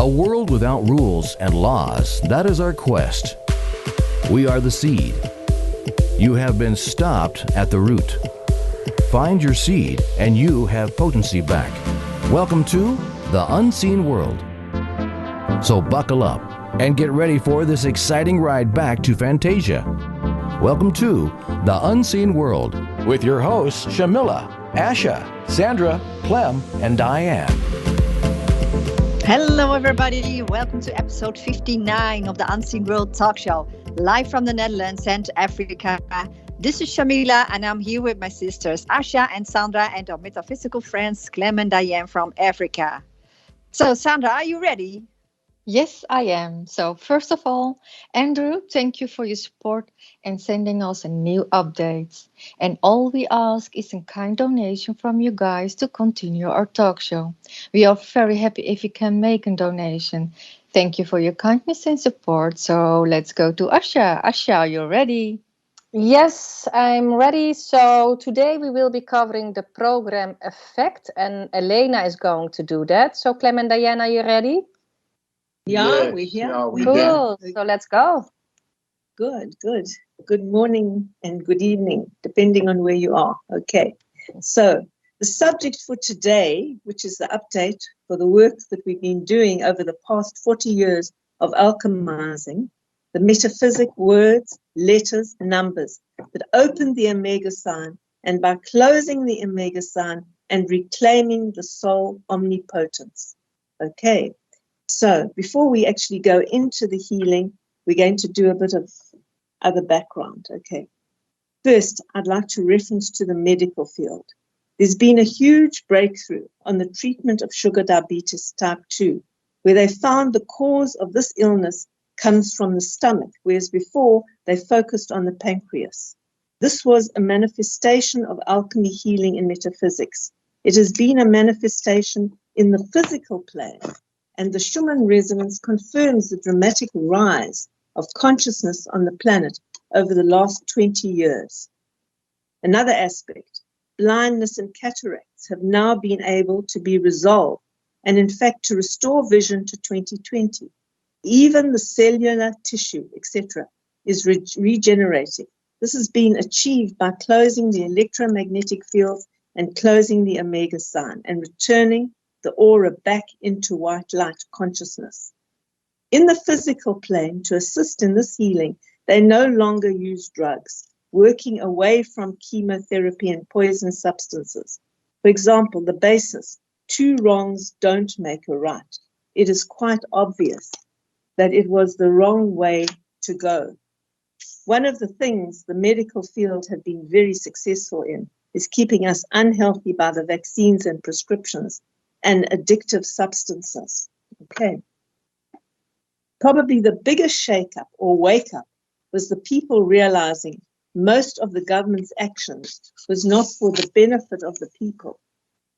A world without rules and laws, that is our quest. We are the seed. You have been stopped at the root. Find your seed and you have potency back. Welcome to the unseen world. So buckle up and get ready for this exciting ride back to Fantasia. Welcome to the unseen world with your hosts Shamila, Asha, Sandra, Clem, and Diane. Hello, everybody. Welcome to episode 59 of the Unseen World Talk Show, live from the Netherlands and Africa. This is Shamila, and I'm here with my sisters Asha and Sandra and our metaphysical friends Clem and Diane from Africa. So, Sandra, are you ready? Yes, I am. So first of all, Andrew, thank you for your support and sending us a new updates. And all we ask is a kind donation from you guys to continue our talk show. We are very happy if you can make a donation. Thank you for your kindness and support. So let's go to Asha. Asha, are you ready? Yes, I'm ready. So today we will be covering the program effect, and Elena is going to do that. So Clem and Diane, are you ready? Yeah, we're here. Cool. So let's go. Good. Good morning and good evening, depending on where you are. Okay. So the subject for today, which is the update for the work that we've been doing over the past 40 years of alchemizing, the metaphysic words, letters, numbers that open the omega sign, and by closing the omega sign and reclaiming the soul omnipotence. Okay. So before we actually go into the healing, we're going to do a bit of other background. Okay. First, I'd like to reference to the medical field. There's been a huge breakthrough on the treatment of sugar diabetes type 2, where they found the cause of this illness comes from the stomach, whereas before they focused on the pancreas. This was a manifestation of alchemy healing and metaphysics. It has been a manifestation in the physical plane. And the Schumann resonance confirms the dramatic rise of consciousness on the planet over the last 20 years. Another aspect, blindness and cataracts have now been able to be resolved, and in fact to restore vision to 2020. Even the cellular tissue, etc., is regenerating. This has been achieved by closing the electromagnetic field and closing the omega sign and returning the aura back into white light consciousness. In the physical plane, to assist in this healing, they no longer use drugs, working away from chemotherapy and poison substances. For example, the basis, 2 wrongs don't make a right. It is quite obvious that it was the wrong way to go. One of the things the medical field have been very successful in is keeping us unhealthy by the vaccines and prescriptions and addictive substances. Okay. Probably the biggest shake-up or wake-up was the people realizing most of the government's actions was not for the benefit of the people.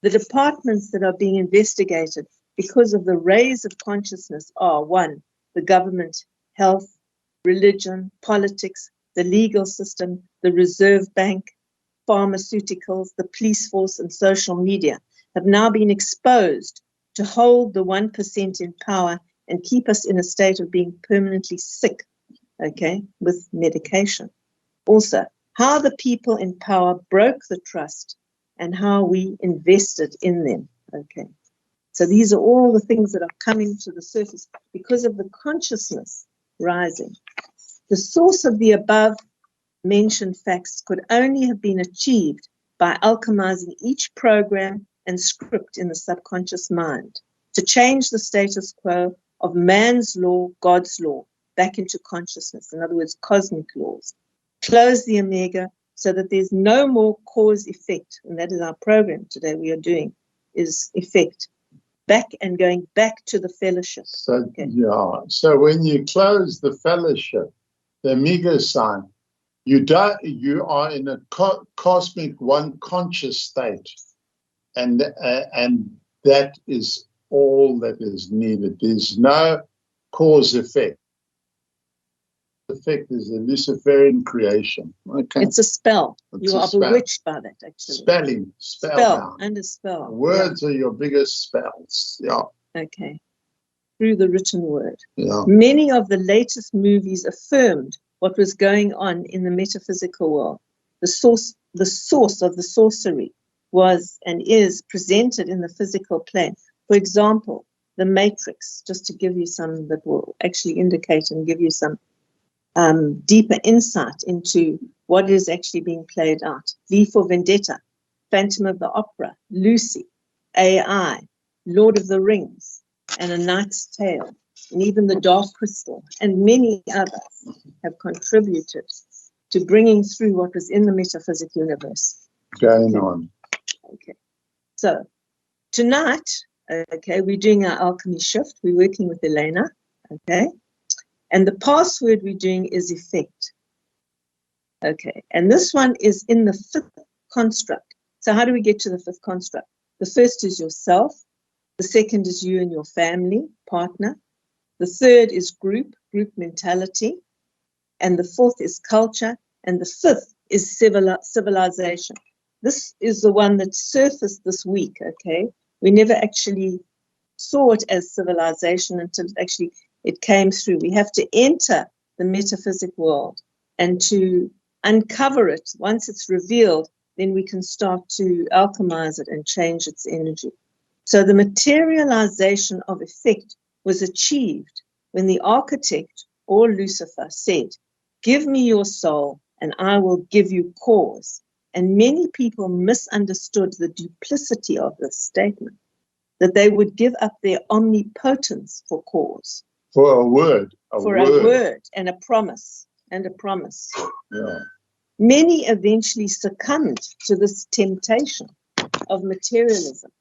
The departments that are being investigated because of the raise of consciousness are 1, the government, health, religion, politics, the legal system, the Reserve Bank, pharmaceuticals, the police force, and social media have now been exposed to hold the 1% in power and keep us in a state of being permanently sick, okay, with medication. Also, how the people in power broke the trust and how we invested in them, okay. So these are all the things that are coming to the surface because of the consciousness rising. The source of the above mentioned facts could only have been achieved by alchemizing each program and script in the subconscious mind to change the status quo of man's law, God's law, back into consciousness. In other words, cosmic laws. Close the omega so that there's no more cause effect. And that is our program today we are doing, is effect. Back and going back to the fellowship. So, okay. Yeah. So when you close the fellowship, the omega sign, you are in a cosmic one conscious state. And that is all that is needed. There's no cause effect. Effect is a Luciferian creation. Okay. It's a spell. You are bewitched by that, actually. Spell. And a spell. Words are your biggest spells. Yeah. Okay. through the written word. Yeah. Many of the latest movies affirmed what was going on in the metaphysical world. The source of the sorcery was and is presented in the physical plane. For example, the Matrix, just to give you some that will actually indicate and give you some deeper insight into what is actually being played out. V for Vendetta, Phantom of the Opera, Lucy, AI, Lord of the Rings, and A Knight's Tale, and even The Dark Crystal, and many others have contributed to bringing through what was in the metaphysic universe. Going on. Okay. So tonight, okay, we're doing our alchemy shift. We're working with Elena, okay? And the password we're doing is effect. Okay, and this one is in the fifth construct. So how do we get to the fifth construct? The first is yourself. The second is you and your family, partner. The third is group mentality. And the fourth is culture. And the fifth is civilization. This is the one that surfaced this week, okay? We never actually saw it as civilization until it came through. We have to enter the metaphysic world, and to uncover it, once it's revealed, then we can start to alchemize it and change its energy. So the materialization of effect was achieved when the architect, or Lucifer, said, "Give me your soul and I will give you cause." And many people misunderstood the duplicity of this statement, that they would give up their omnipotence for cause. For a word. A word and a promise. Yeah. Many eventually succumbed to this temptation of materialism.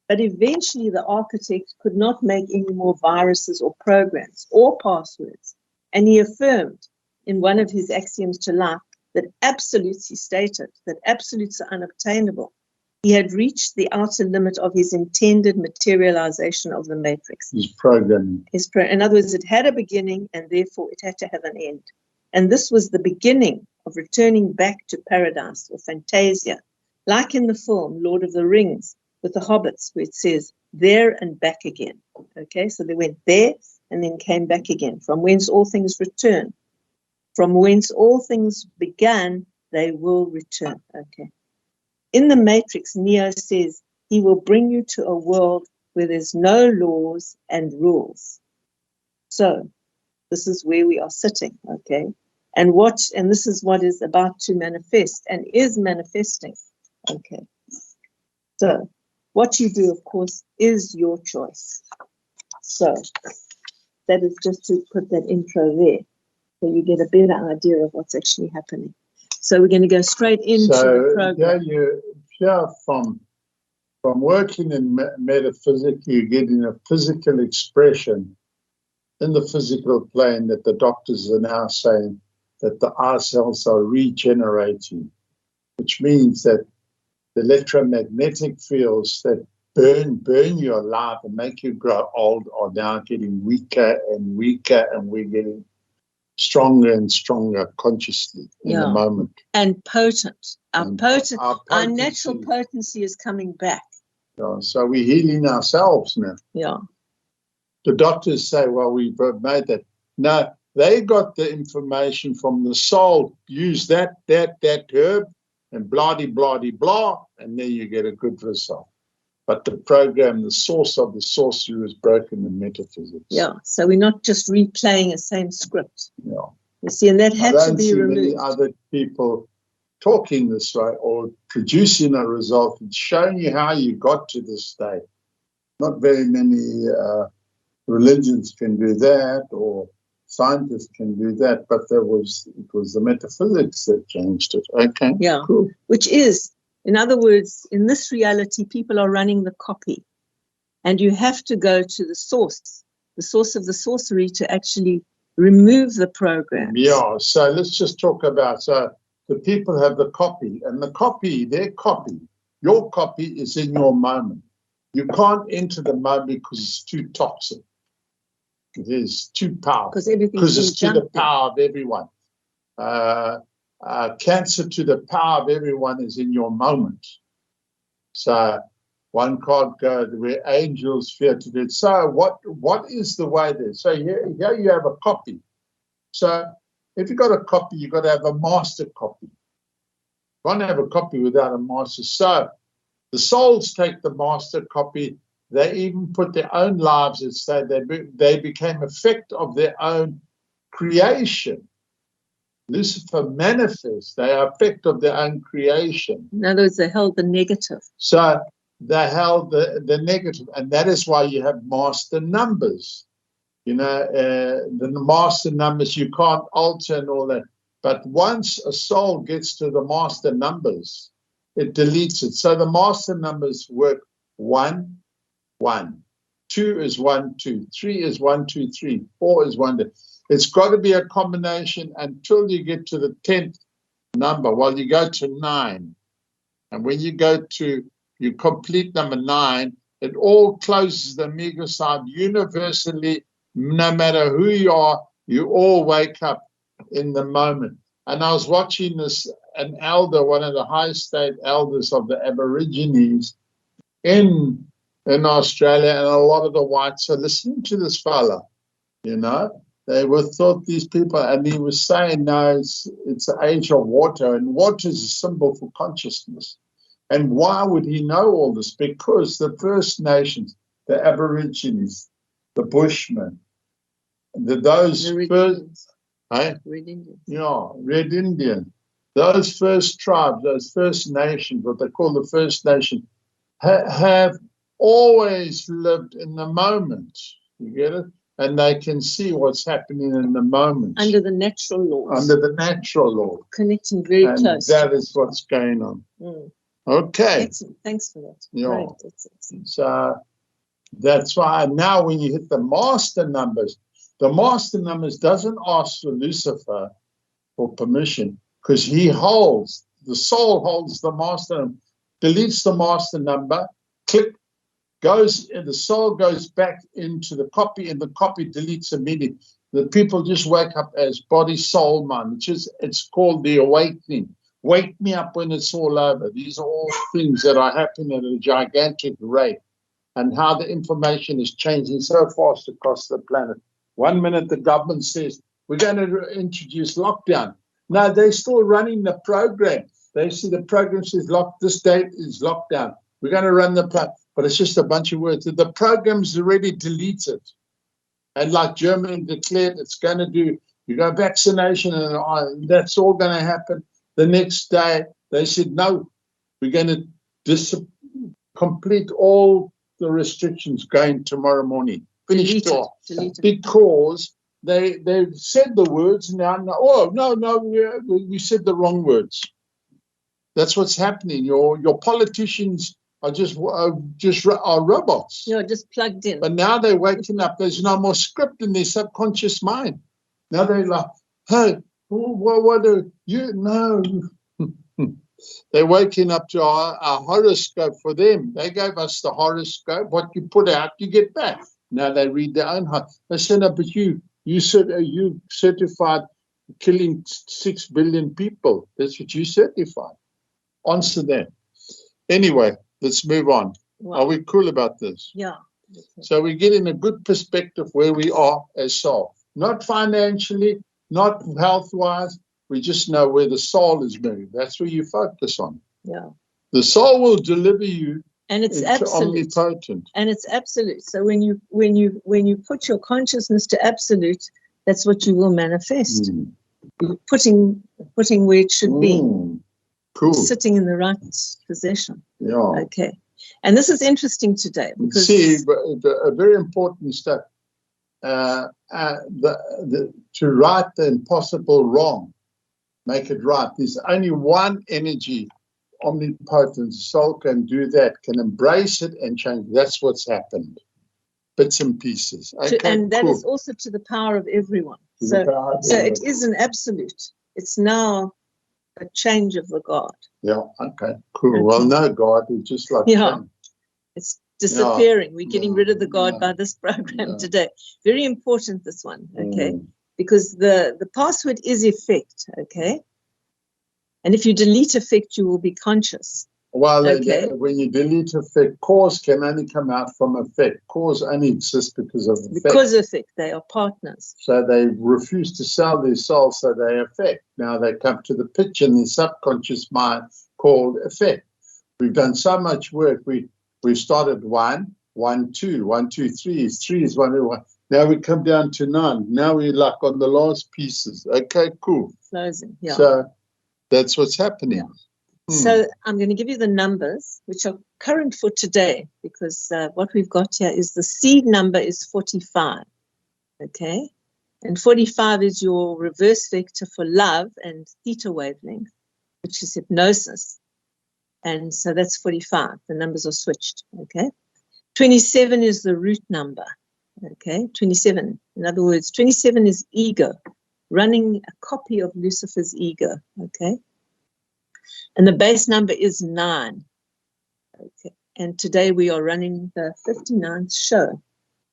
But eventually the architect could not make any more viruses or programs or passwords. And he affirmed in one of his axioms to life that absolutes, he stated, that absolutes are unobtainable. He had reached the outer limit of his intended materialization of the matrix. His programming. In other words, it had a beginning and therefore it had to have an end. And this was the beginning of returning back to paradise or fantasia, like in the film Lord of the Rings with the hobbits, where it says there and back again. Okay, so they went there and then came back again, from whence all things return. From whence all things began, they will return. Okay. In the Matrix, Neo says he will bring you to a world where there's no laws and rules. So this is where we are sitting, okay? And this is what is about to manifest and is manifesting. Okay. So what you do, of course, is your choice. So that is just to put that intro there, so you get a better idea of what's actually happening. So we're going to go straight into the program. Yeah, from working in metaphysics, you're getting a physical expression in the physical plane that the doctors are now saying that the eye cells are regenerating, which means that the electromagnetic fields that burn you alive and make you grow old are now getting weaker and weaker, and we're getting stronger and stronger consciously in the moment. And potent. Our natural potency is coming back. Yeah, so we're healing ourselves now. Yeah. The doctors say, well, we've made that. No, they got the information from the soul. Use that herb and blah, and then you get a good result. But the program, the source of the sorcery is broken in metaphysics. Yeah, so we're not just replaying the same script. Yeah. You see, and that had to be removed. Many other people talking this way or producing a result and showing you how you got to this state. Not very many religions can do that, or scientists can do that, but it was the metaphysics that changed it. Okay, yeah, cool. Which is, in other words, in this reality, people are running the copy, and you have to go to the source of the sorcery to actually remove the program. Yeah, so let's just talk about, so the people have the copy, and the copy, your copy is in your moment. You can't enter the moment because it's too toxic. It is too powerful. Because it's to the power of everyone. Cancer to the power of everyone is in your moment. So one can't go where angels fear to do it. So what is the way there? So here you have a copy. So if you've got a copy, you've got to have a master copy. You can't have a copy without a master. So the souls take the master copy. They even put their own lives at stake. They became effect of their own creation. Lucifer manifests. They are effect of their own creation. In other words, they held the negative. So they held the negative, and that is why you have master numbers. You know, the master numbers you can't alter and all that. But once a soul gets to the master numbers, it deletes it. So the master numbers work 1, 1. 2 is 1, 2. 3 is 1, 2, 3. 4 is 1, 2. It's got to be a combination until you get to the 10th number. Well, you go to 9. And when you go to you complete number 9, it all closes the Mewe side universally. No matter who you are, you all wake up in the moment. And I was watching an elder, one of the high state elders of the Aborigines in Australia, and a lot of the whites are listening to this fella, you know. They thought these people, and he was saying, no, it's the age of water, and water is a symbol for consciousness. And why would he know all this? Because the First Nations, the Aborigines, the Bushmen, Red Indians. Yeah, Red Indian. Those first tribes, those First Nations, what they call the First Nation, have always lived in the moment. You get it? And they can see what's happening in the moment. Under the natural laws. Under the natural law. Connecting very close. That is what's going on. Mm. Okay. Excellent. Thanks for that. Yeah. Great. That's excellent. So that's why now when you hit the master numbers doesn't ask for Lucifer for permission, because the soul holds the master, deletes the master number, click, the soul goes back into the copy, and the copy deletes immediately. The people just wake up as body, soul, mind. It's called the awakening. Wake me up when it's all over. These are all things that are happening at a gigantic rate, and how the information is changing so fast across the planet. 1 minute the government says, we're going to introduce lockdown. No, they're still running the program. They see the program says this date is lockdown. We're going to run the program. But it's just a bunch of words. The program's already deleted. And like Germany declared it's going to do, you go vaccination and that's all going to happen. The next day, they said, no, we're going to complete all the restrictions going tomorrow morning. Finished off. Because they said the words now. We said the wrong words. That's what's happening. Your politicians are just robots. You're just plugged in. But now they're waking up. There's no more script in their subconscious mind. Now they're like, hey, what do you know? They're waking up to our horoscope for them. They gave us the horoscope. What you put out, you get back. Now they read their own heart. They said, no, but you certified killing 6 billion people. That's what you certified. Answer that. Anyway, let's move on. Wow. Are we cool about this? Yeah. So we're getting a good perspective where we are as soul. Not financially, not health-wise. We just know where the soul is moving. That's where you focus on. Yeah. The soul will deliver you. And it's absolute. Omnipotent. And it's absolute. So when you put your consciousness to absolute, that's what you will manifest. Putting where it should be. Cool. Sitting in the right position. Yeah. Okay. And this is interesting today because a very important step. To right the impossible wrong, make it right. There's only one energy. Omnipotent soul can do that, can embrace it and change. That's what's happened. Bits and pieces. Okay, and that is also to the power of everyone. So it is an absolute. It's now a change of the God. Yeah, okay, cool. Okay. Well, no God, it's just like it's disappearing. We're getting rid of the God by this program today. Very important, this one, okay? Because the password is effect, okay? And if you delete effect, you will be conscious. Well, Okay. when you delete effect, cause can only come out from effect. Cause only exists because of effect. Because of it, they are partners. So they refuse to sell their soul, so they affect. Now they come to the pitch in the subconscious mind called effect. We've done so much work. We started 1, 1, 2, 1, 2, 3. 3 is 1, 1. Now we come down to 9. Now we're like on the last pieces. Okay, cool. Closing, yeah. So that's what's happening. So I'm going to give you the numbers, which are current for today, because what we've got here is the seed number is 45, okay? And 45 is your reverse vector for love and theta wavelength, which is hypnosis. And so that's 45. The numbers are switched, okay? 27 is the root number, okay? 27. In other words, 27 is ego, running a copy of Lucifer's ego, okay? And the base number is 9. Okay. And today we are running the 59th show.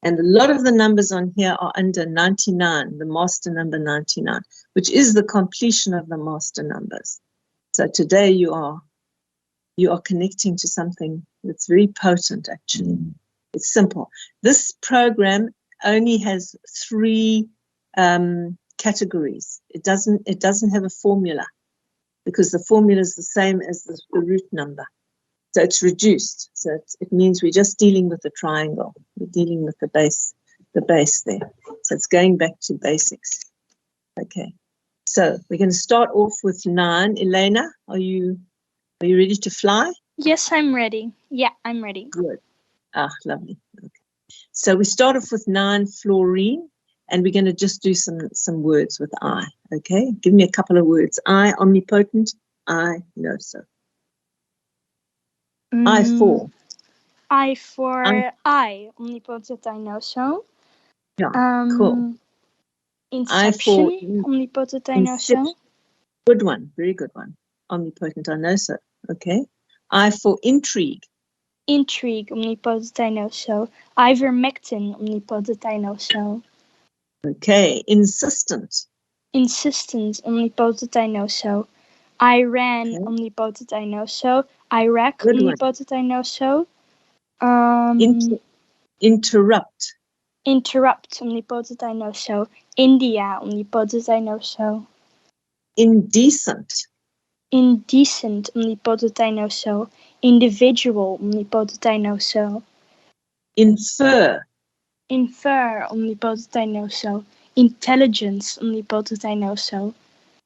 And a lot of the numbers on here are under 99, the master number 99, which is the completion of the master numbers. So today you are connecting to something that's very potent, actually. It's simple. This program only has 3 categories. It doesn't have a formula, because the formula is the same as the root number. So it's reduced. So it means we're just dealing with the triangle. We're dealing with the base there. So it's going back to basics. Okay. So we're going to start off with 9. Elena, are you ready to fly? Yes, I'm ready. Yeah, I'm ready. Good. Ah, lovely. Okay. So we start off with 9, fluorine. And we're going to just do some words with I, okay? Give me a couple of words. I, omnipotent. I, know so. I for. I for I, omnipotent, I know so. Yeah, cool. Inception, omnipotent, I know so. Good one, very good one. Omnipotent, I know so. Okay. I for intrigue. Intrigue, omnipotent, I know so. Ivermectin, omnipotent, I know so. Okay, insistent. Insistence, omnipotent, I know so. Iran, Okay. omnipotent, I know so. Iraq, Good omnipotent, I know so. Interrupt. Interrupt, omnipotent, I know so. India, omnipotent, I know so. Indecent. Indecent, omnipotent, I know so. Individual, omnipotent, I know so. Infer. Infer, omnipotent, I know so. Intelligence, omnipotent, I know so.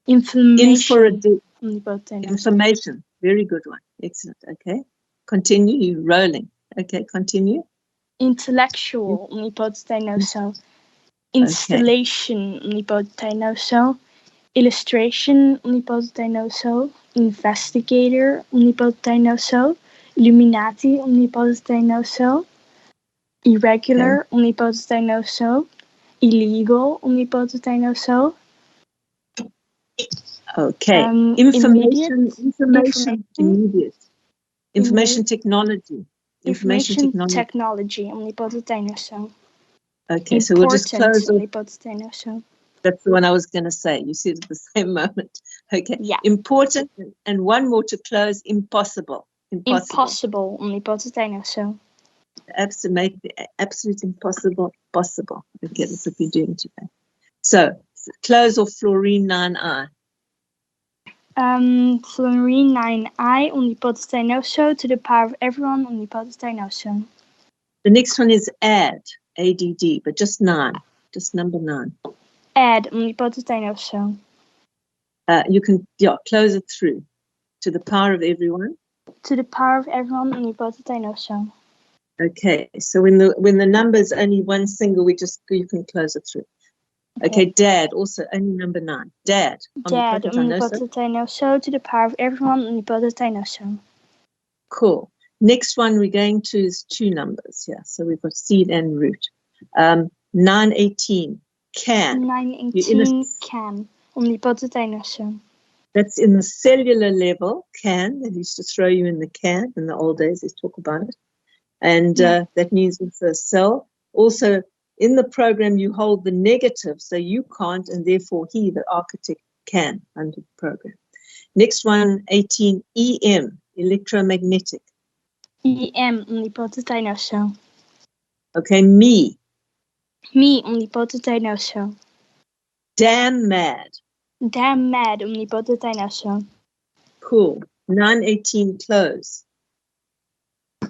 Inflammation, omnipotent, I know so. Information, very good one. Excellent. Okay. Continue, you're rolling. Okay, continue. Intellectual, omnipotent, I know so. Installation, omnipotent, I know so. Illustration, omnipotent, I know so. Investigator, omnipotent, I know so. Illuminati, omnipotent, I know so. Irregular, omnipotent, I know so. Illegal, omnipotent, I know so. Okay. Information technology. Information technology, omnipotent, I know so. Okay, so we'll just close. Omnipotent, I know so. That's the one I was going to say. You said at the same moment. Okay. Yeah. Important, and one more to close. Impossible. Impossible, omnipotent, I know so. Absolute impossible, possible. Okay, that's what we're doing today. So, close off fluorine 9I. Fluorine 9I, omnipotent, I know so. To the power of everyone, omnipotent, I know so. The next one is add, ADD, but just 9, just number 9. Add, omnipotent, I know so. You can close it through. To the power of everyone. To the power of everyone, omnipotent, I know so. Okay, so when the number is only one single, you can close it through. Okay, dad, also only number 9. Dad, omnipotent, I know so. To the power of everyone, omnipotent, I know so. Cool. Next one we're going to is 2 numbers here. So we've got seed and root. 918, can. 918, can. Omnipotent, I know so. That's in the cellular level, can. They used to throw you in the can in the old days. They talk about it. And that means it's a cell. Also, in the program, you hold the negative, so you can't, and therefore he, the architect, can under the program. Next one, 18, EM. electromagnetic. EM, omnipotent I know so. Okay, me, omnipotent I know so. damn mad. Damn mad, omnipotent I know so. Cool. 918 close.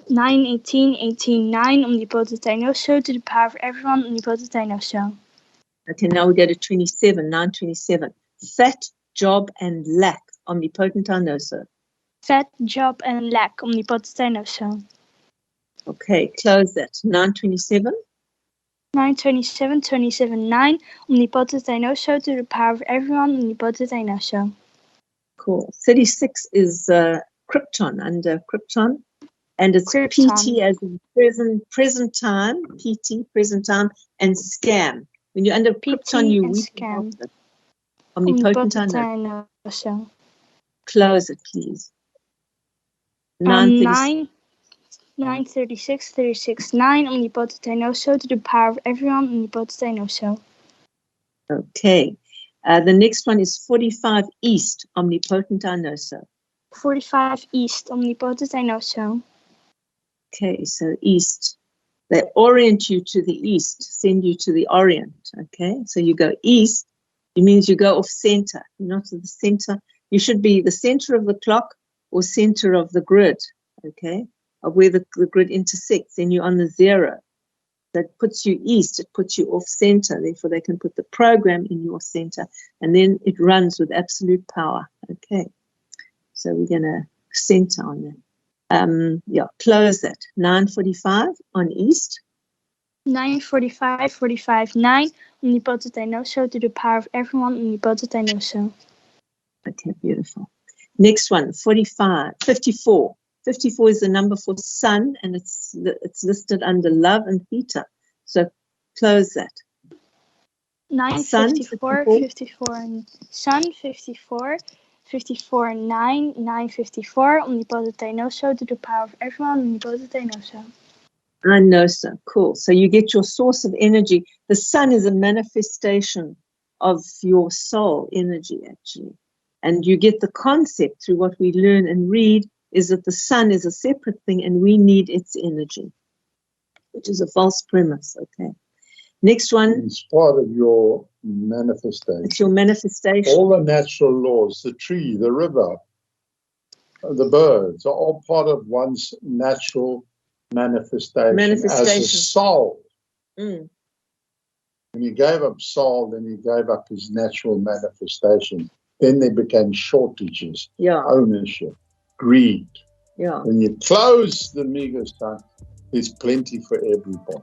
918, 18, omnipotent I know so, to the power of everyone, omnipotent I know so. Okay, now we go to 27, 927. Fat, job, and lack, omnipotent I know so. Fat, job, and lack, omnipotent I know so. Okay, close that. 927. 927, 27, 9, omnipotent I know so, to the power of everyone, omnipotent I know so. Cool. 36 is Krypton, under Krypton. And it's Krypton. PT as in present time, PT, present time, and scam. When you're under Krypton, you and weak scam. Omnipotent Omnipotent I I know so. Close it, please. 936. 936, 36, 9, omnipotent I know so, to the power of everyone, omnipotent I know so. Okay. The next one is 45 East, omnipotent I know so. 45 East, omnipotent I know so. Okay, so East. They orient you to the East, send you to the Orient. Okay, so you go East, it means you go off center. You're not to the center. You should be the center of the clock or center of the grid, okay, of where the grid intersects. Then you're on the zero. That puts you east, it puts you off center. Therefore, they can put the program in your center, and then it runs with absolute power. Okay, so we're going to center on that. Close that. 945 on east. 945, 45, 9, omnipotent I know so, to the power of everyone, omnipotent I know so. Okay, beautiful. Next one, 45, 54. 54 is the number for sun, and it's listed under love and theta. So close that. 954, 54, and sun, 54, 54, 9, 954, omnipotent I know so, to the power of everyone, omnipotent I know so. I know so. Cool. So you get your source of energy. The sun is a manifestation of your soul energy, actually. And you get the concept through what we learn and read is that the sun is a separate thing and we need its energy, which is a false premise. Okay. Next one. It's part of your manifestation. It's your manifestation. All the natural laws, the tree, the river, the birds, are all part of one's natural manifestation. As a soul. Mm. When he gave up soul, then he gave up his natural manifestation. Then there became shortages, ownership, greed. Yeah. When you close the Mewe sign, there's plenty for everybody.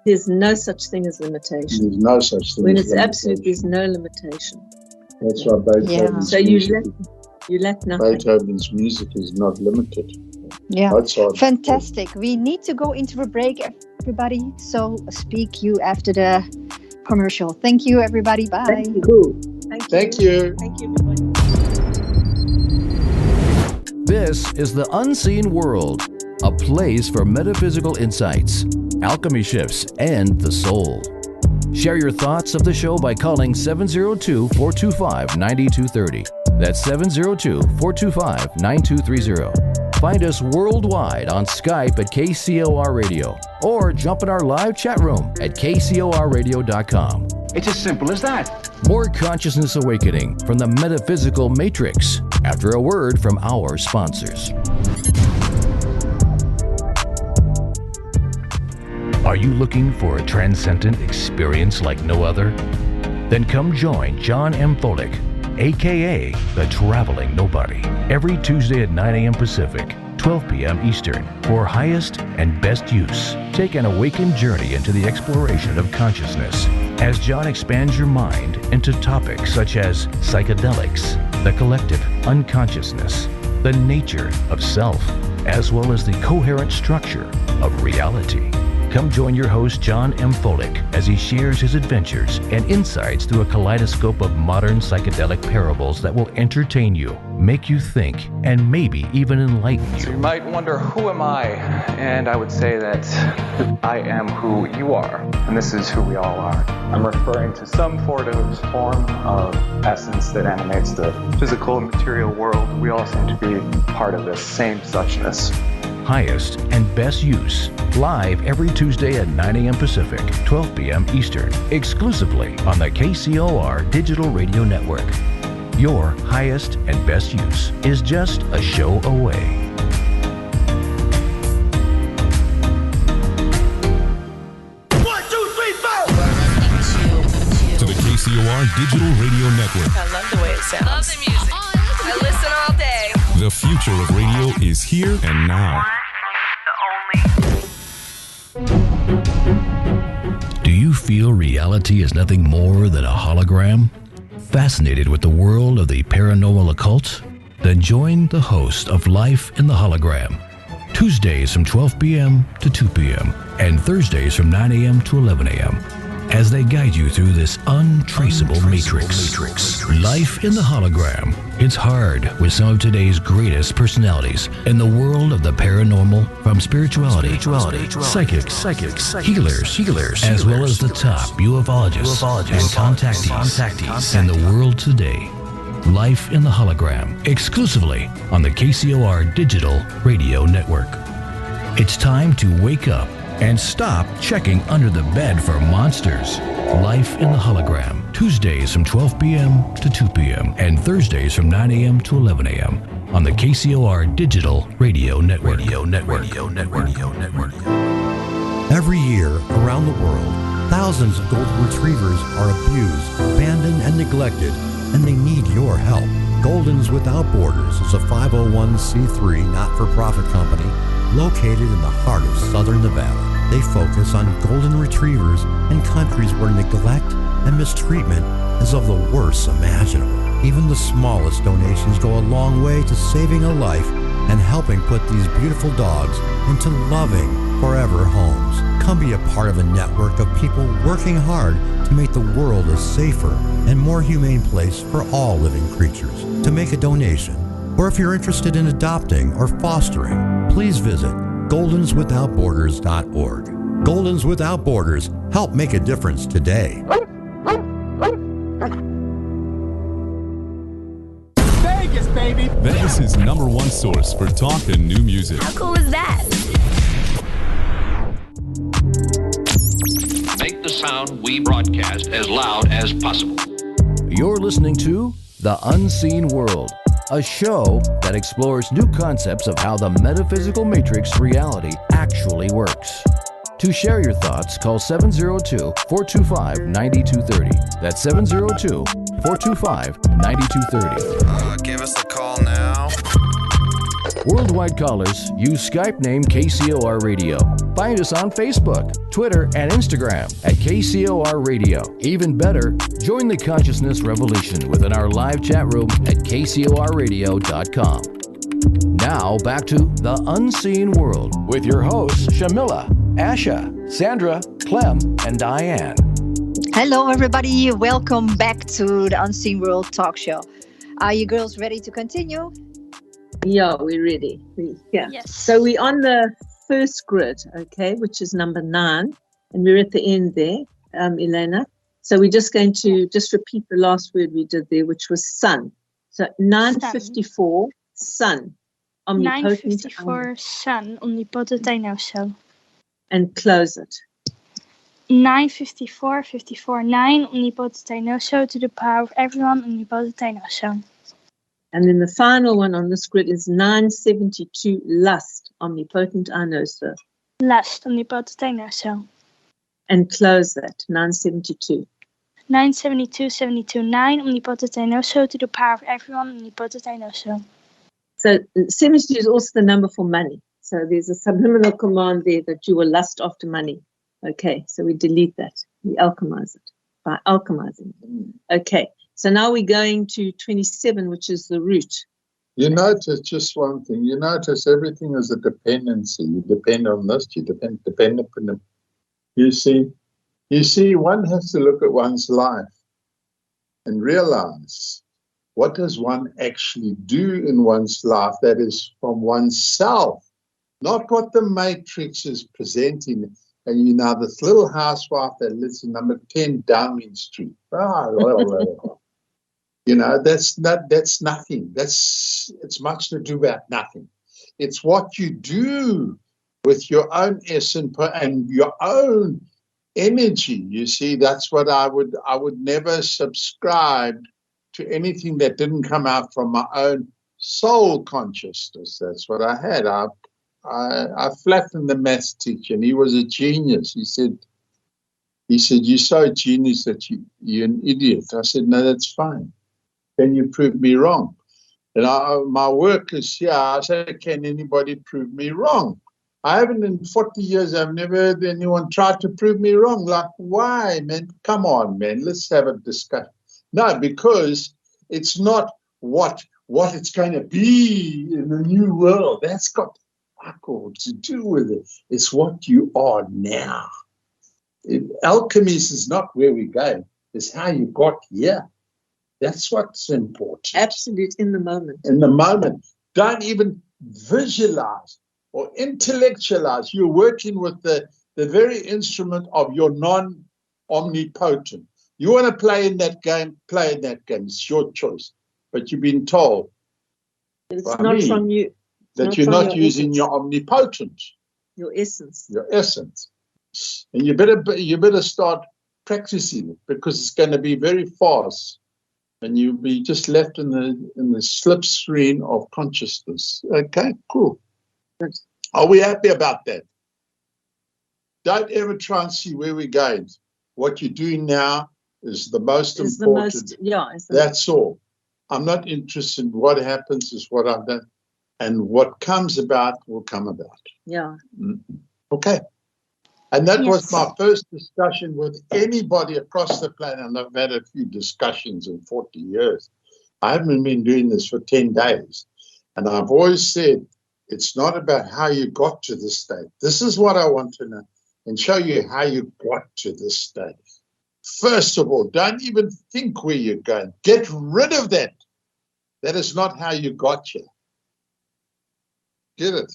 There's no such thing as limitation. There's no such thing when as it's absolute, there's no limitation. That's why Beethoven's So music, you lack nothing. Beethoven's music is not limited. Yeah, outside. Fantastic. We need to go into a break, everybody. So speak you after the commercial. Thank you, everybody. Bye. Thank you. Thank you. Thank you, everybody. This is The Unseen World, a place for metaphysical insights, alchemy shifts, and the soul. Share your thoughts of the show by calling 702-425-9230. That's 702-425-9230. Find us worldwide on Skype at KCOR Radio or jump in our live chat room at kcorradio.com. It's as simple as that. More consciousness awakening from the metaphysical matrix after a word from our sponsors. Are you looking for a transcendent experience like no other? Then come join John M. Folick, aka The Traveling Nobody, every Tuesday at 9 a.m. Pacific, 12 p.m. Eastern, for highest and best use. Take an awakened journey into the exploration of consciousness as John expands your mind into topics such as psychedelics, the collective unconsciousness, the nature of self, as well as the coherent structure of reality. come join your host, John M. Folick, as he shares his adventures and insights through a kaleidoscope of modern psychedelic parables that will entertain you, make you think, and maybe even enlighten you. So you might wonder, who am I? And I would say that I am who you are, and this is who we all are. I'm referring to some form of essence that animates the physical and material world. We all seem to be part of this same suchness. Highest and Best Use, live every Tuesday at 9 a.m. Pacific, 12 p.m. Eastern, exclusively on the KCOR Digital Radio Network. Your highest and best use is just a show away. To the KCOR Digital Radio Network. I love the way it sounds. Love the music. I listen all day. The future of radio is here and now. Do you feel reality is nothing more than a hologram? Fascinated with the world of the paranormal occult? Then join the host of Life in the Hologram, Tuesdays from 12 p.m. to 2 p.m. and Thursdays from 9 a.m. to 11 a.m. as they guide you through this untraceable matrix. Life in the Hologram. It's hard with some of today's greatest personalities in the world of the paranormal, from spirituality, psychics, healers, as well as the top ufologists and contactees in the world today. Life in the Hologram, exclusively on the KCOR Digital Radio Network. It's time to wake up and stop checking under the bed for monsters. Life in the Hologram, Tuesdays from 12 p.m. to 2 p.m. and Thursdays from 9 a.m. to 11 a.m. on the KCOR Digital Radio Network. Every year around the world, thousands of golden retrievers are abused, abandoned, and neglected, and they need your help. Goldens Without Borders is a 501c3 not-for-profit company located in the heart of southern Nevada. They focus on golden retrievers in countries where neglect and mistreatment is of the worst imaginable. Even the smallest donations go a long way to saving a life and helping put these beautiful dogs into loving, forever homes. Come be a part of a network of people working hard to make the world a safer and more humane place for all living creatures. To make a donation, or if you're interested in adopting or fostering, please visit goldenswithoutborders.org. Goldens Without Borders, help make a difference today. Vegas, baby! Vegas is #1 source for talk and new music. How cool is that? Make the sound we broadcast as loud as possible. You're listening to The Unseen World, a show that explores new concepts of how the metaphysical matrix reality actually works. To share your thoughts, call 702-425-9230. That's 702-425-9230. Give us a call now. Worldwide callers use Skype name KCOR Radio. Find us on Facebook, Twitter, and Instagram at KCOR Radio. Even better, join the consciousness revolution within our live chat room at kcorradio.com. Now back to The Unseen World with your hosts Shamila, Asha, Sandra, Clem, and Diane. Hello, everybody. Welcome back to the Unseen World Talk Show. Are you girls ready to continue? Yeah, we're ready. Yeah. Yes. So we're on the first grid, okay, which is number 9, and we're at the end there, Elena. So we're just going to repeat the last word we did there, which was sun. So 954, sun. 954, sun, omnipotent dinosaur. And close it. 954, 54, 9, omnipotent dinosaur to the power of everyone, omnipotent dinosaur. And then the final one on this grid is 972, lust, omnipotent dinosaur. Lust, omnipotent dinosaur. And close that, 972. 972, 72, 9, omnipotent dinosaur to the power of everyone, omnipotent dinosaur. So 72 is also the number for money. So there's a subliminal command there that you will lust after money. Okay, so we delete that. We alchemize it by alchemizing it. Okay, so now we're going to 27, which is the root. You notice just one thing. You notice everything is a dependency. You depend on this, you depend You see, one has to look at one's life and realize, what does one actually do in one's life that is from oneself, not what the matrix is presenting. And you know, this little housewife that lives in number 10 Downing Street. You know, that's nothing. It's much to do about nothing. It's what you do with your own essence and your own energy. You see, that's what I would never subscribe to anything that didn't come out from my own soul consciousness. That's what I had. I flattened the maths teacher, and he was a genius. He said, you're so a genius that you're an idiot. I said, no, that's fine. Can you prove me wrong? And my work is here. I say, can anybody prove me wrong? I haven't in 40 years, I've never heard anyone try to prove me wrong. Like, why, man? Come on, man. Let's have a discussion. No, because it's not what it's going to be in the new world. That's got fuck all to do with it. It's what you are now. Alchemy is not where we're going. It's how you got here. That's what's important. Absolute, in the moment. In the moment. Don't even visualize or intellectualize. You're working with the very instrument of your non-omnipotent. You want to play in that game, play in that game. It's your choice. But you've been told it's not from you. That you're not using your omnipotent. Your essence. Your essence. And you better start practicing it, because it's going to be very fast. And you'll be just left in the slipstream of consciousness. Okay, cool. Are we happy about that? Don't ever try and see where we're going. What you're doing now is the most important. That's all. I'm not interested in what happens, is what I've done. And what comes about will come about. Yeah. Okay. And that was my first discussion with anybody across the planet. And I've had a few discussions in 40 years. I haven't been doing this for 10 days. And I've always said, it's not about how you got to this state. This is what I want to know, and show you how you got to this state. First of all, don't even think where you're going. Get rid of that. That is not how you got here. Get it?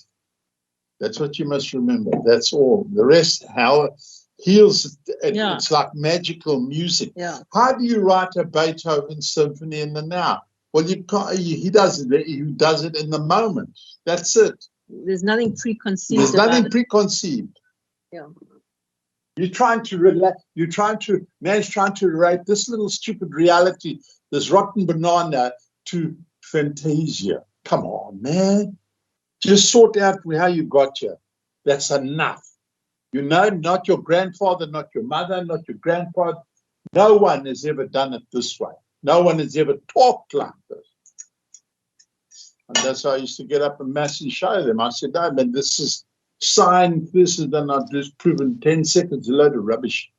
That's what you must remember. That's all. The rest, how it heals, it's like magical music. Yeah. How do you write a Beethoven symphony in the now? Well, you can't. He does it. He does it in the moment. That's it. There's nothing preconceived. There's nothing preconceived. Yeah. You're trying to relax. Man's trying to relate this little stupid reality, this rotten banana, to fantasia. Come on, man. Just sort out how you got here. That's enough. You know, not your grandfather, not your mother, not your grandfather. No one has ever done it this way. No one has ever talked like this. And that's how I used to get up and mass and show them. I said, no, man, this is science. This is then I've just proven 10 seconds, a load of rubbish.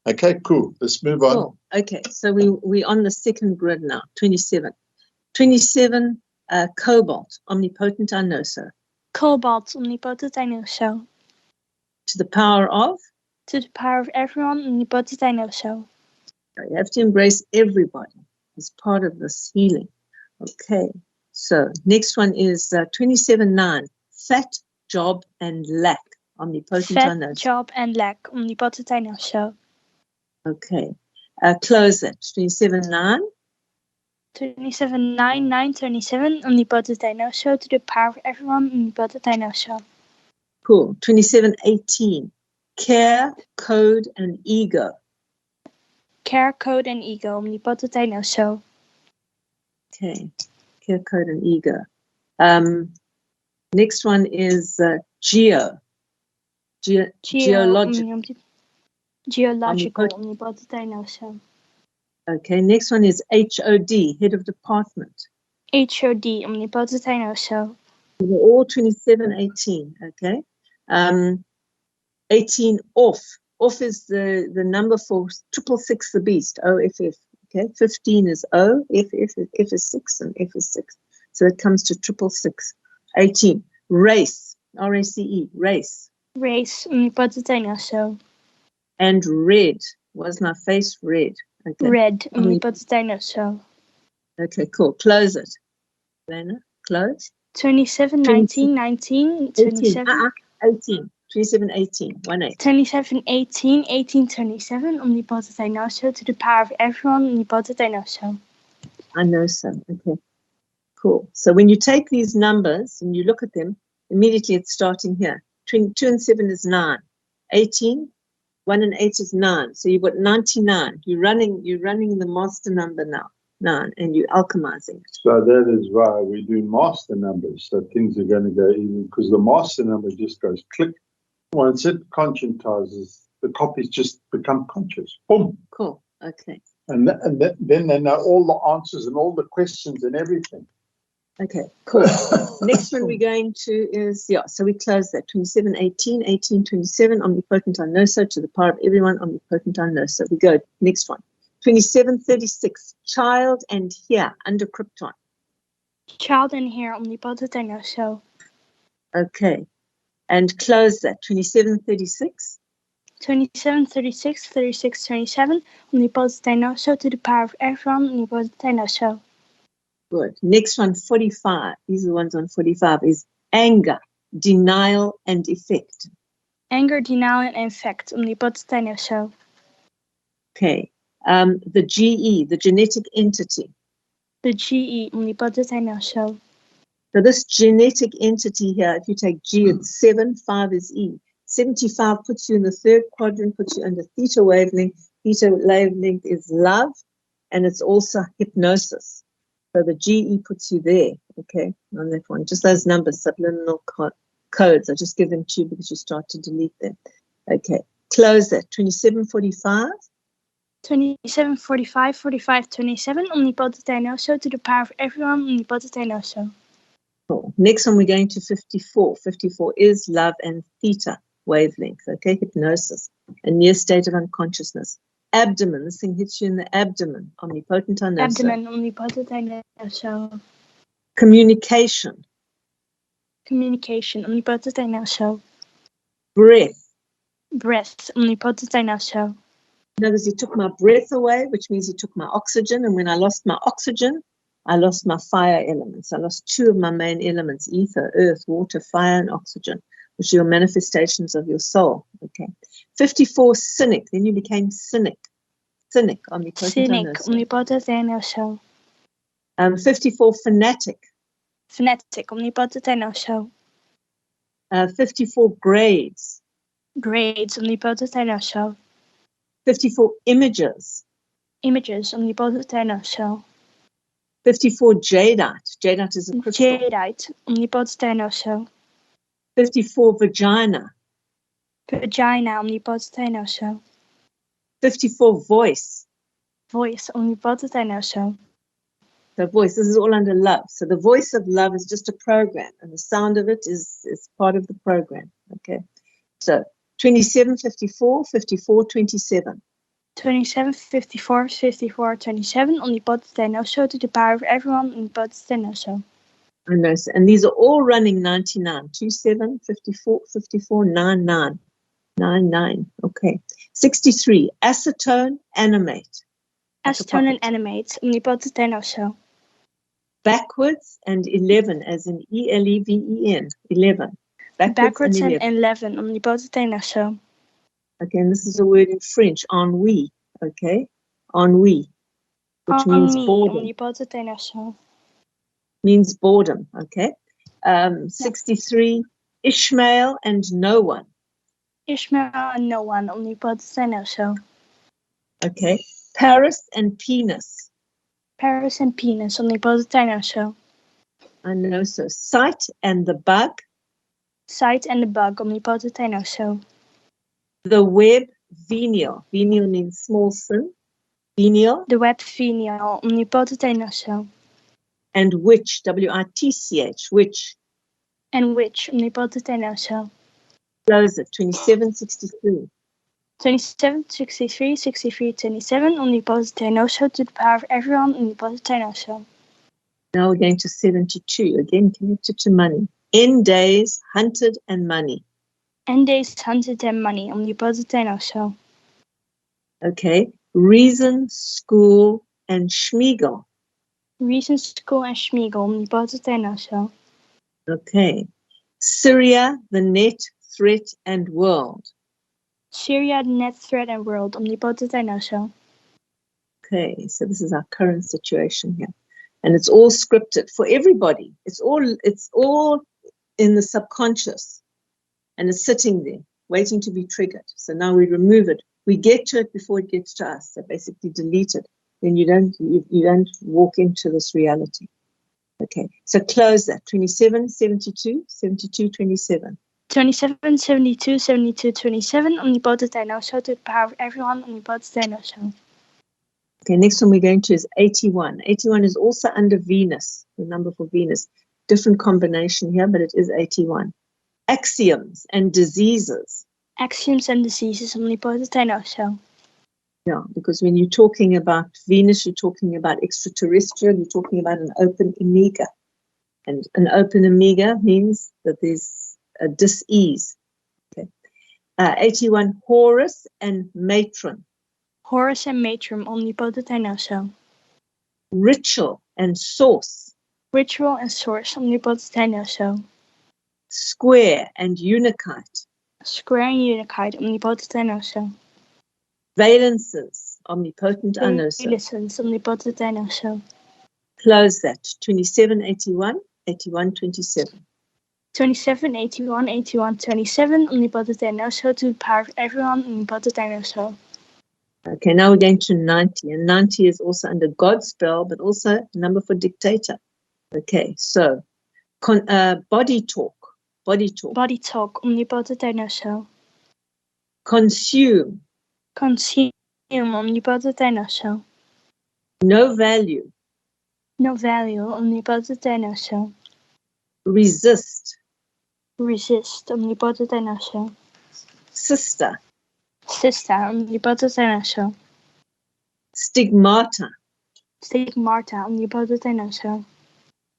Okay, cool. Let's move on. Cool. Okay, so we're on the second grid now, 27. 27, cobalt, omnipotent, I know so. Cobalt, omnipotent, I know so. To the power of? To the power of everyone, omnipotent, I know so. You have to embrace everybody as part of this healing. Okay, so next one is 27.9, fat, job, and lack, omnipotent, I know so. Fat, job, and lack, omnipotent, I know so. Okay, close it, 27.9. 27, 9, 9, 27, omnipotent, I know so. To the power of everyone, omnipotent, I know so. Cool. 27.18, care, code, and ego. Care, code, and ego, omnipotent, I know so. Okay, care, code, and ego. Next one is geological. Geological, omnipotent, I know so. Okay, next one is HOD, head of department. HOD, omnipotent, I know so. They're all 27.18, okay? 18, off. Off is the number for 666, the beast, OFF, okay? 15 is O, F is 6, and F is 6. So it comes to 666. 18, race, RACE, race. Race, omnipotentinoso. And red. Was my face red? Okay. Red, omnipotentinoso. Okay, cool. Close it. Lena, close. 27, 19, 19, 27. 18. 27, 18. 18. 27, 18, 18, 27, omnipotentinoso to the power of everyone, omnipotentinoso. I know so. Okay, cool. So when you take these numbers and you look at them, immediately it's starting here. 2 and 7 is 9. 18, 1 and 8 is 9. So you've got 99. You're running the master number now, 9, and you're alchemizing it. So that is why we do master numbers. So things are going to go even, because the master number just goes click. Once it conscientizes, the copies just become conscious. Boom. Cool. Okay. And then they know all the answers and all the questions and everything. Okay, cool. Next one we're going to is, so we close that. 27, 18, 18, 27, omnipotent I know so, to the power of everyone, omnipotent I know so. We go, next one. 27, 36, child and here, under Krypton. Child and here, omnipotent I know so. Okay, and close that. 27, 36. 27, 36, 36, 27, omnipotent I know so, to the power of everyone, omnipotent I know so. Good. Next one, 45. These are the ones on 45. Is anger, denial, and effect. Anger, denial, and effect. Omnipotent I know so. Okay. The GE, the genetic entity. The GE, omnipotent I know so. So this genetic entity here, if you take G, it's 7, 5 is E. 75 puts you in the third quadrant, puts you under theta wavelength. Theta wavelength is love, and it's also hypnosis. So the GE puts you there, okay, on that one. Just those numbers, subliminal codes. I just give them to you because you start to delete them. Okay, close that. 2745. 27, 45, 45, 27, omnipotent I know so, to the power of everyone, omnipotent I know so. Cool. Next one, we're going to 54. 54 is love and theta wavelength, okay, hypnosis, a near state of unconsciousness. Abdomen, this thing hits you in the abdomen, omnipotent I know so. Abdomen, omnipotent I know so. Communication. Communication, omnipotent I know so. Breath. Breath, omnipotent I know so. In other words, he took my breath away, which means he took my oxygen, and when I lost my oxygen, I lost my fire elements. I lost 2 of my main elements, ether, earth, water, fire, and oxygen, which are your manifestations of your soul. Okay. 54, cynic. Then you became cynic. Cynic, omnipotent I know so. Omnipotent I know so. 54, fanatic. Fanatic, omnipotent I know so. 54, grades. Grades, omnipotent I know so. 54, images. Images, omnipotent I know so. 54, jadeite. Jadeite is a crystal. Jadeite, omnipotent I know so. 54, vagina. Vagina, omnipotent I know so. 54, voice. Voice, omnipotent I know so. The voice, this is all under love. So the voice of love is just a program, and the sound of it is part of the program. Okay. So 27, 54, 54, 27. 27, 54, 54, 27, omnipotent I know so, to the power of everyone, omnipotent I know so. I know so. And these are all running 99. 27, 54, 54, 99. 99. Okay. 63, acetone, animate. Acetone and animate, omnipotent I know so. Backwards and 11, as in E-L-E-V-E-N, 11. Backwards and 11, omnipotent I know so. Again, this is a word in French, ennui, okay? Ennui, which means boredom. Omnipotent I know so. Means boredom, okay? 63, Ishmael and no one. Ishmael and no one, omnipotent I know so. Okay. Paris and penis. Paris and penis, omnipotent I know so. I know so. Sight and the bug. Sight and the bug, omnipotent I know so. The web, venial. Venial means small sin. Venial. The web, venial, omnipotent I know so. And witch, W-I-T-C-H, witch. And witch, omnipotent I know so. Close it, 27, 63. 27, 63, 63, 27, omnipotent I know so, to the power of everyone, omnipotent I know so. Now we're going to 72, again connected to money. End days, hunted and money. En days hunted and money, omnipotent and also. Okay. Reason, school, and Schmiegel. Reason, school, and Schmiegel, omnipotent and also. Okay. Syria, the net, threat, and world. Syria, the net, threat, and world, omnipotent and also. Okay, so this is our current situation here. And it's all scripted for everybody. It's all in the subconscious. And it's sitting there, waiting to be triggered. So now we remove it. We get to it before it gets to us. So basically delete it. Then you don't walk into this reality. Okay, so close that. 27, 72, 72, 27. 27, 72, 72, 27, omnipotent and also, to the power of everyone, omnipotent and also. Okay, next one we're going to is 81. 81 is also under Venus, the number for Venus. Different combination here, but it is 81. Axioms and diseases. Axioms and diseases, omnipotent and also. Yeah, because when you're talking about Venus, you're talking about extraterrestrial, you're talking about an open omega. And an open omega means that there's a dis-ease. Okay. 81, Horus and matron. Horus and matron, omnipotent and also. Ritual and source. Ritual and source, omnipotent and also. Square and unicite. Square and unicite, omnipotent and also. Valences, omnipotent and also. Valences, omnipotent and also. Close that. 27, 81, 81, 27. 27, 81, 81, 27, omnipotent and also, to the power of everyone, omnipotent and also. Okay, now we're going to 90, and 90 is also under God's spell, but also a number for dictator. Okay, so body talk. Body talk. Body talk, omnipotent and also. Consume. Consume, omnipotent and also. No value. No value, omnipotent and also. Resist. Resist, omnipotent and also. Sister. Sister, omnipotent and also. Stigmata. Stigmata, omnipotent and also.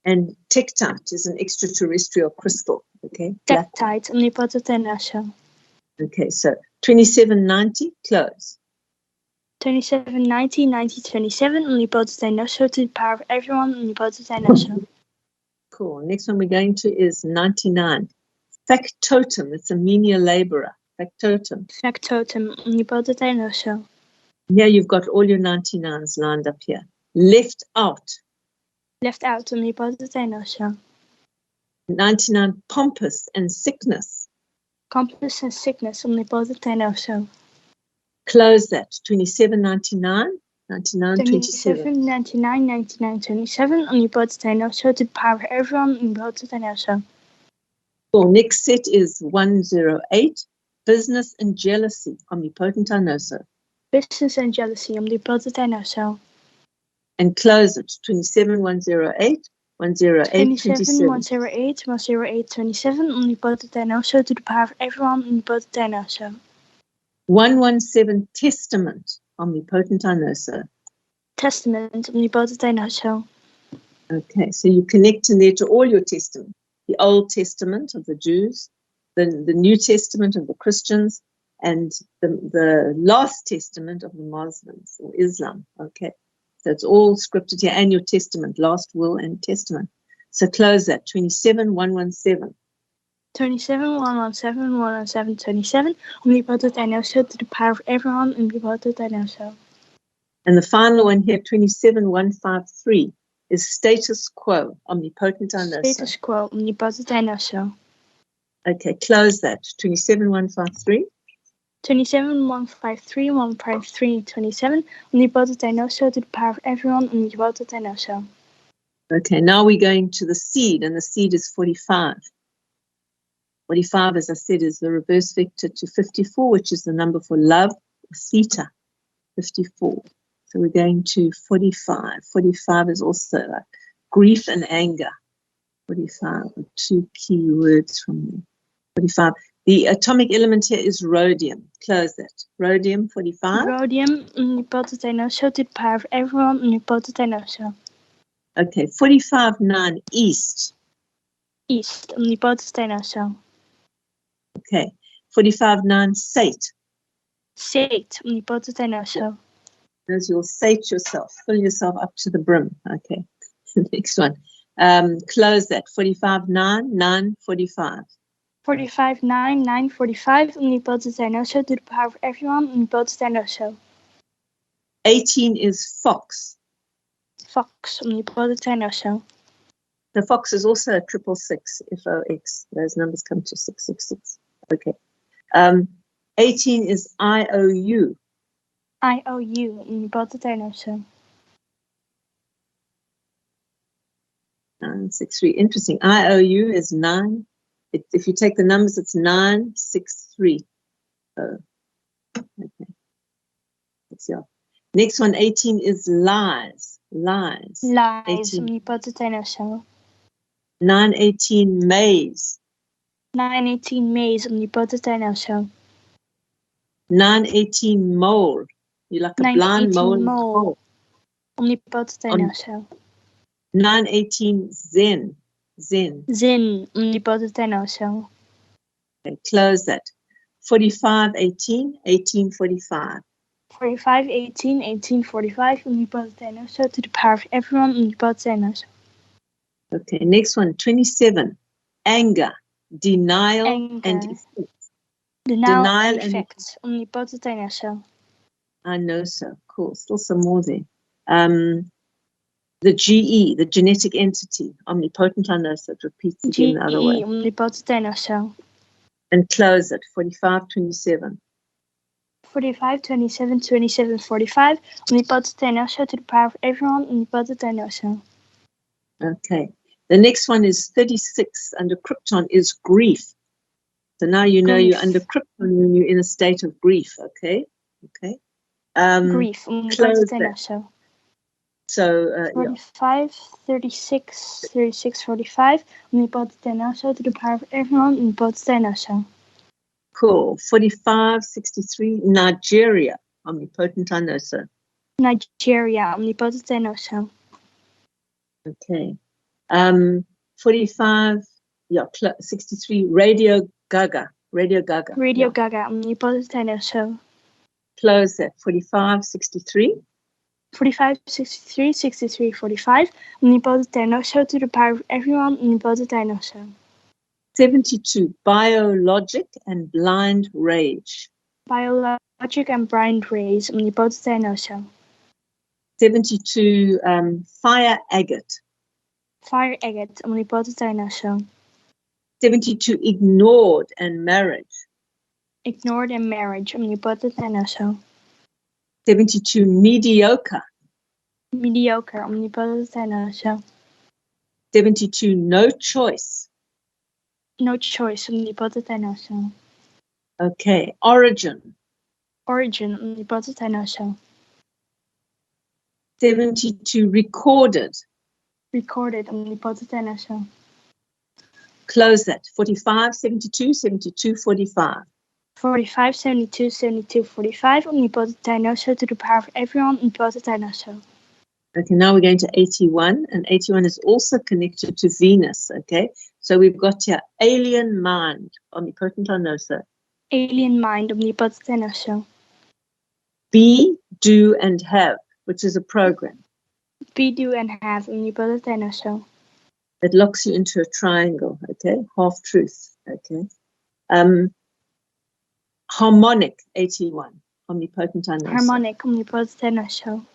And tektite is an extraterrestrial crystal. Okay. Tektite, omnipotent and also. Okay, so 2790, close. 2790, 9027, omnipotent and also, to the power of everyone, omnipotent and also. Cool. Next one we're going to is 99. Factotum. It's a menial laborer. Factotum. Factotum, omnipotent and also. Here you've got all your 99s lined up here. Left out. Left out, omnipotent and also. 99, pompous and sickness. Pompous and sickness, omnipotent and also. Close that. 2799, 99, 27. 27, 99, 99, 27, omnipotent and also, to the power of everyone, omnipotent and also. Well, next set is 108, business and jealousy, omnipotent and also. Business and jealousy, omnipotent and also. And close it. 27, 108, 108, 27, 27. 108, 108, 27, omnipotent and also, to the power of everyone, omnipotent and also. 117, testament, omnipotent and also. Testament, omnipotent and also. Okay, so you connect in there to all your testament. The Old Testament of the Jews, the New Testament of the Christians, and the last testament of the Muslims or Islam. Okay, so it's all scripted here, and your testament, last will and testament. So close that. 27, 117. 27, 117, 117, 27, omnipotent and also, to the power of everyone, omnipotent and also. And the final one here, 27, 153, is status quo, omnipotent and also. Status quo, omnipotent and also. Okay, close that. 27, 153. 27, 153, 153, 27, omnipotent and also, to the power of everyone, omnipotent and also. Okay, now we're going to the seed, and the seed is 45. 45, as I said, is the reverse vector to 54, which is the number for love, theta, 54. So we're going to 45. 45 is also grief and anger. 45 are two key words from there. 45. The atomic element here is rhodium. Close that. Rhodium, 45. Rhodium, omnipotent and also, to the power of everyone, omnipotent and also. Okay, 45, 9, east. East, omnipotent and also. Okay, 45-9, sate. Sate, omnipotent and also. As you'll sate yourself, fill yourself up to the brim. Okay. Next one. Close that. 45-9, 9:45. 45-9, 9:45, omnipotent and also to the power of everyone, omnipotent and also. 18 is fox. Fox, omnipotent and also. The fox is also a 666, FOX. Those numbers come to 666. Okay. 18 is IOU. IOU, omnipotent and also. 963. Interesting. IOU is 9. If you take the numbers, it's 963. Oh. Okay. Next one, 18 is lies. Lies. Lies, omnipotent and also. 918, maze. 918, maze, omnipotent and also. 918, mole. You're like a blind mole. Mole. Omnipotent and also. 918, zen. Zen. Zen, omnipotent and also. Okay, close that. 45-18, 18:45. 45-18, 18:45, omnipotent and also to the power of everyone, omnipotent and also. Okay, next one, 27. Anger, denial, and effect. Denial and effect, omnipotent and also. I know so. Cool. Still some more there. The GE, the genetic entity, omnipotent, I know so. It repeats again the other way. Omnipotent and also. And close it. 45-27. 45-27, 27-45, omnipotent and also to the power of everyone, omnipotent and also. Okay. The next one is 36 under Krypton is grief. So now you know you're under Krypton when you're in a state of grief. Okay. Okay. Grief, omnipotent and also. So 45, 36, 36, 45, omnipotent and also to the power of everyone, omnipotent and also. Cool. 45-63, Nigeria, omnipotent and also. Nigeria, omnipotent and also. Okay. 63, Radio Gaga. Radio Gaga. Radio Gaga, omnipotent and also. Close that. 45-63. 45, 63, 63, 45, omnipotent and also to the power of everyone, omnipotent and also. 72, Biologic and Blind Rage. Biologic and blind rage, omnipotent and also. 72, Fire Agate. Fire agate, omnipotent and also. 72, Ignored and Marriage. Ignored and marriage, omnipotent and also. 72, Mediocre. Mediocre, omnipotent and also. 72, No Choice. No choice, omnipotent and also. Okay, Origin. Origin, omnipotent and also. 72, Recorded. Recorded, omnipotent and also. Close that. 45, 72, 72, 45. 45, 72, 72, 45, omnipotent and also to the power of everyone, omnipotent and also. Okay, now we're going to 81, and 81 is also connected to Venus, okay? So we've got here alien mind, omnipotent and also. Alien mind, omnipotent and also. Be, do, and have, which is a program. Be, do, and have, omnipotent and also. It locks you into a triangle, okay? Half truth, okay? Harmonic, 81, omnipotent and also. Harmonic, omnipotent and also.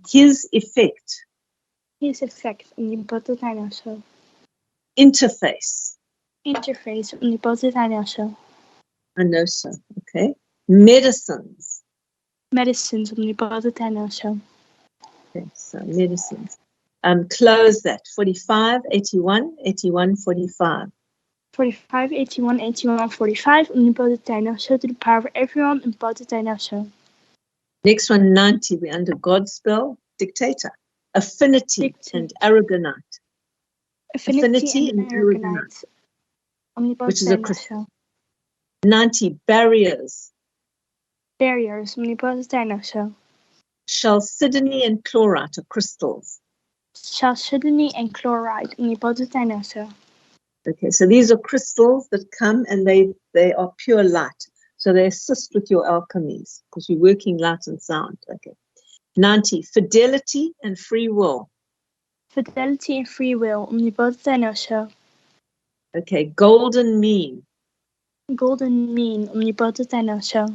His effect. His effect, omnipotent and also. Interface. Interface, omnipotent and also. I know so, okay? Medicines. Medicines, omnipotent and also. Okay, so medicines. Close that. 45, 81, 81, 45. 45, 81, 81, 45, omnipotent and also to the power of everyone, omnipotent and also. Next one, 90. We're under God's spell. Dictator. Affinity and aragonite. Affinity and aragonite. Omnipotent which is a and also. 90. Barriers. Barriers, omnipotent and also. Chalcedony and chlorite are crystals. Chalcedony and chloride, omnipotent and also. Okay, so these are crystals that come and they they are pure light. So they assist with your alchemies because you're working light and sound. Okay. 90, fidelity and free will. Fidelity and free will, omnipotent and also. Okay, golden mean. Golden mean, omnipotent and also.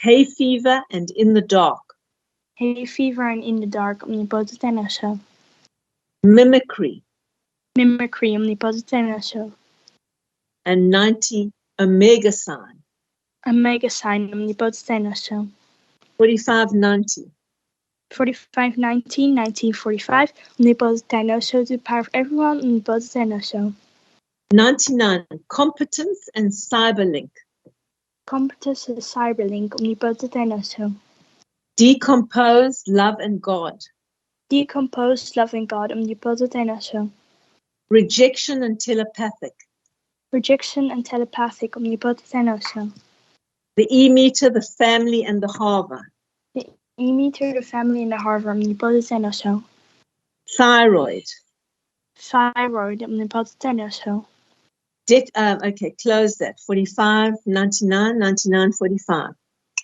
Hay fever and in the dark. Hay fever and in the dark, omnipotent and also. Mimicry. Mimicry, omnipotent and also. And 90, omega sign. Omega sign, omnipotent and also. 45, 90. 45, 19, 1945, omnipotent and also, to the power of everyone, omnipotent and also. 99, competence and cyberlink. Competence and cyberlink, omnipotent and also. Decomposed, love and God. Decomposed, loving God, omnipotent and also. Rejection and telepathic. Rejection and telepathic, omnipotent and also. The E-meter, the family and the harbor. The E-meter, the family and the harbor, omnipotent and also. Thyroid. Thyroid, omnipotent and also. Okay, close that. 45, 99, 99, 45.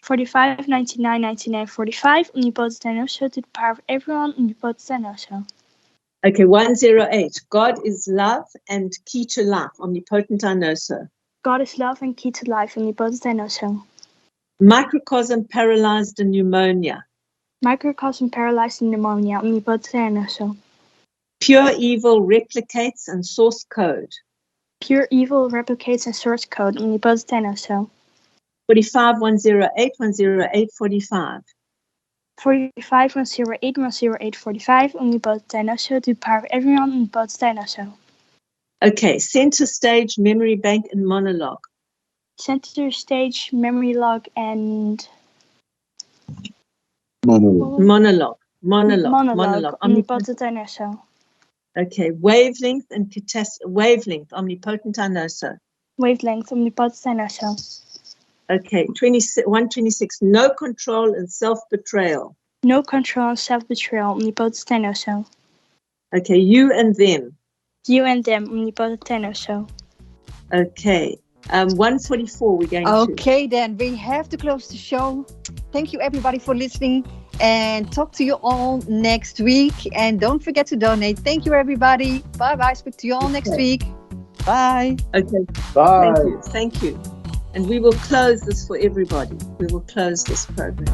45, 99, 99, 45, omnipotent and also, to the power of everyone, omnipotent and also. Okay, 108. God is love and key to life. Omnipotent and also. God is love and key to life, omnipotent and also. Microcosm paralyzed in pneumonia. Microcosm paralyzed in pneumonia, omnipotent and also. Pure evil replicates and source code. Pure evil replicates and source code, omnipotent and also. 45, 108, 108, 45. 45, 108, 108, 45, omnipotent and also, to the power of everyone, omnipotent and also. Okay, center stage, memory bank, and monologue. Center stage, memory log, and Monologue. Omnipotent and also. Okay, wavelength and wavelength, omnipotent and also. Wavelength, omnipotent and also. Okay, 126, no control and self-betrayal. No control and self-betrayal, omnipotent and also. Okay, you and them. You and them, omnipotent and also. Okay, 144 we're going to. Okay, then we have to close the show. Thank you everybody for listening, and talk to you all next week. And don't forget to donate. Thank you everybody. Bye-bye. Speak to you all next week. Bye. Okay. Bye. Thank you. And we will close this for everybody. We will close this program.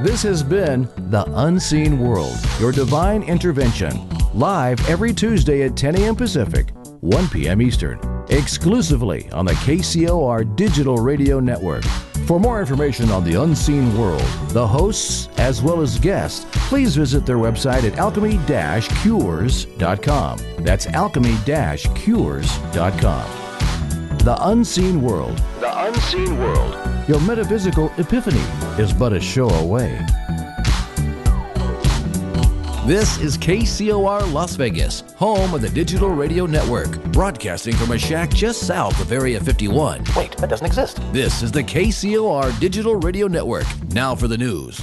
This has been The Unseen World, your divine intervention, live every Tuesday at 10 a.m. Pacific, 1 p.m. Eastern, exclusively on the KCOR Digital Radio Network. For more information on The Unseen World, the hosts, as well as guests, please visit their website at alchemy-cures.com. That's alchemy-cures.com. The Unseen World. The Unseen World. Your metaphysical epiphany is but a show away. This is KCOR Las Vegas, home of the Digital Radio Network, broadcasting from a shack just south of Area 51. Wait, that doesn't exist. This is the KCOR Digital Radio Network. Now for the news.